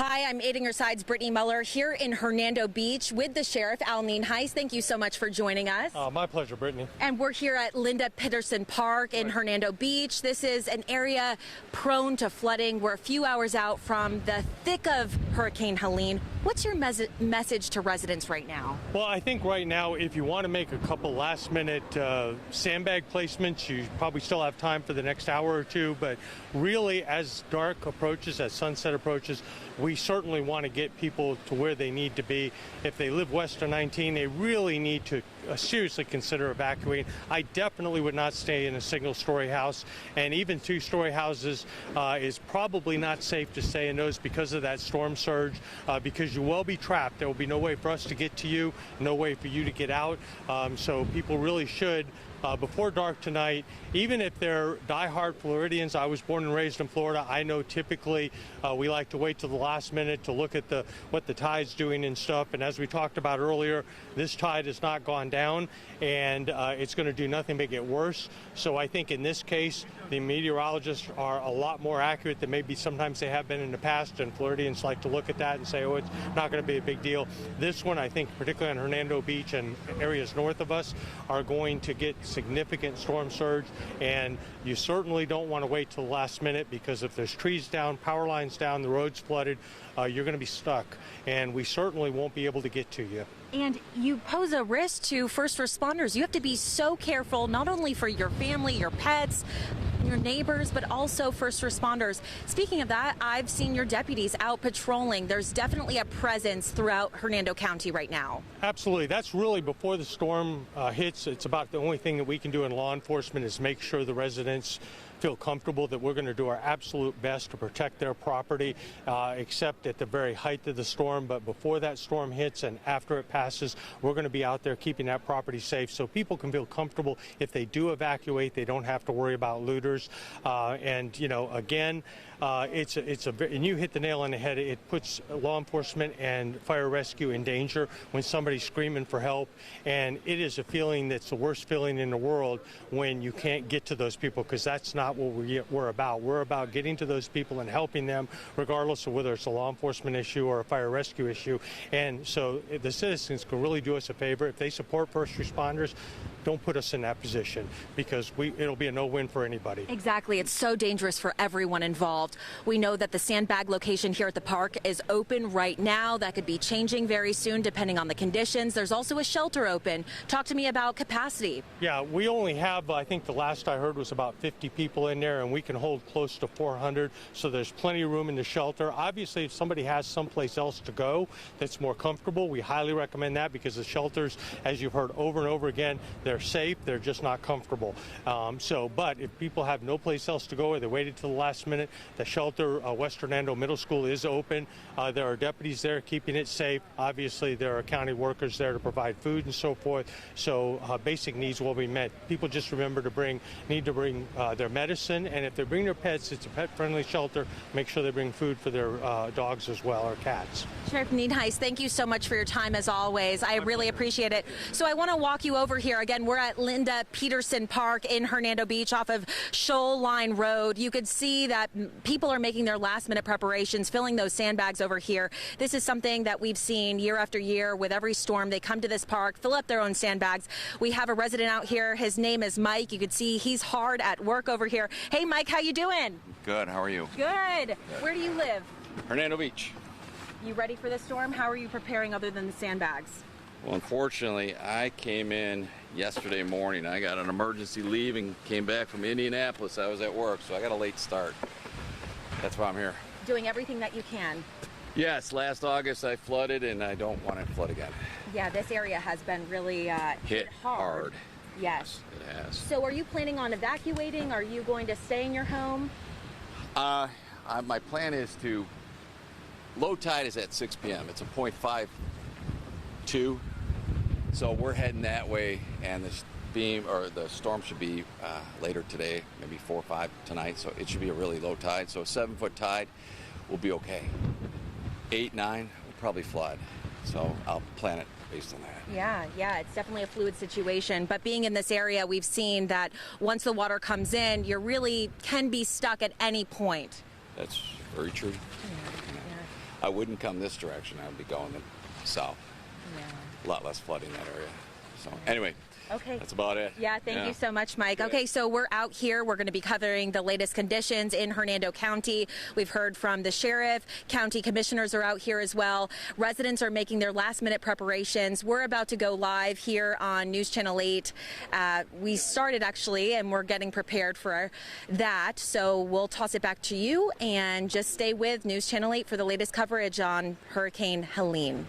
Hi, I'm Aiding Your Side's Brittany Muller here in Hernando Beach with the Sheriff, Al Nienhuis. Thank you so much for joining us. My pleasure, Brittany. And we're here at Linda Peterson Park in Hernando Beach. This is an area prone to flooding. We're a few hours out from the thick of Hurricane Helene. What's your message to residents right now? Well, I think right now, if you want to make a couple last-minute sandbag placements, you probably still have time for the next hour or two. But really, as dark approaches, as sunset approaches, we certainly want to get people to where they need to be. If they live west of 19, they really need to seriously consider evacuating. I definitely would not stay in a single-story house, and even two-story houses is probably not safe to stay in those because of that storm surge, because you will be trapped. There will be no way for us to get to you, no way for you to get out. So people really should, before dark tonight, even if they're diehard Floridians. I was born and raised in Florida. I know typically we like to wait till the last minute to look at what the tide's doing and stuff. And as we talked about earlier, this tide has not gone down, and it's going to do nothing but get worse. So I think in this case, the meteorologists are a lot more accurate than maybe sometimes they have been in the past, and Floridians like to look at that and say, oh, it's not going to be a big deal. This one, I think, particularly on Hernando Beach and areas north of us, are going to get significant storm surge, and you certainly don't want to wait till the last minute, because if there's trees down, power lines down, the roads flooded, you're going to be stuck, and we certainly won't be able to get to you. And you pose a risk to first responders. You have to be so careful, not only for your family, your pets, your neighbors, but also first responders. Speaking of that, I've seen your deputies out patrolling. There's definitely a presence throughout Hernando County right now. Absolutely. That's really before the storm hits. It's about the only thing that we can do in law enforcement is make sure the residents feel comfortable that we're going to do our absolute best to protect their property, except at the very height of the storm. But before that storm hits and after it passes, we're going to be out there keeping that property safe so people can feel comfortable. If they do evacuate, they don't have to worry about looters. And, you know, again, and you hit the nail on the head. It puts law enforcement and fire rescue in danger when somebody's screaming for help. And it is a feeling that's the worst feeling in the world when you can't get to those people, because that's not what we're about. We're about getting to those people and helping them, regardless of whether it's a law enforcement issue or a fire rescue issue. And so the citizens can really do us a favor. If they support first responders, don't put us in that position, because it'll be a no-win for anybody. Exactly. It's so dangerous for everyone involved. We know that the sandbag location here at the park is open right now. That could be changing very soon depending on the conditions. There's also a shelter open. Talk to me about capacity. Yeah, we only have, I think the last I heard was about 50 people in there, and we can hold close to 400, so there's plenty of room in the shelter. Obviously, if somebody has someplace else to go that's more comfortable, we highly recommend that, because the shelters, as you've heard over and over again, they're safe, they're just not comfortable. But if people have no place else to go, or they waited till the last minute, the shelter, West Hernando Middle School, is open. There are deputies there keeping it safe. Obviously, there are county workers there to provide food and so forth. So basic needs will be met. People just remember to need to bring their medicine, and if they bring their pets, it's a pet-friendly shelter. Make sure they bring food for their dogs as well, or cats. Sheriff Nienhuis, thank you so much for your time as always. I really appreciate it. So I want to walk you over here again. We're at Linda Peterson Park in Hernando Beach off of Shoal Line Road. You could see that people are making their last-minute preparations, filling those sandbags over here. This is something that we've seen year after year with every storm. They come to this park, fill up their own sandbags. We have a resident out here. His name is Mike. You could see he's hard at work over here. Hey, Mike, how you doing? Good. How are you? Good. Where do you live? Hernando Beach. You ready for the storm? How are you preparing other than the sandbags? Well, unfortunately, I came in yesterday morning. I got an emergency leave and came back from Indianapolis. I was at work, so I got a late start. That's why I'm here. Doing everything that you can. Yes, last August I flooded, and I don't want it to flood again. Yeah, this area has been really hit hard. Yes. It has. So are you planning on evacuating? Are you going to stay in your home? My plan is to, low tide is at 6 p.m. It's a 0.52. So we're heading that way, and the storm should be later today, maybe 4 or 5 tonight. So it should be a really low tide. So a 7-foot tide will be okay. 8, 9 will probably flood. So I'll plan it based on that. Yeah, it's definitely a fluid situation. But being in this area, we've seen that once the water comes in, you really can be stuck at any point. That's very true. Yeah. I wouldn't come this direction. I would be going south. A lot less flooding in that area. So anyway. Okay. That's about it. Yeah, thank you so much, Mike. Good. Okay, so we're out here. We're going to be covering the latest conditions in Hernando County. We've heard from the sheriff. County commissioners are out here as well. Residents are making their last-minute preparations. We're about to go live here on News Channel 8. We started, actually, and we're getting prepared for that. So we'll toss it back to you, and just stay with News Channel 8 for the latest coverage on Hurricane Helene.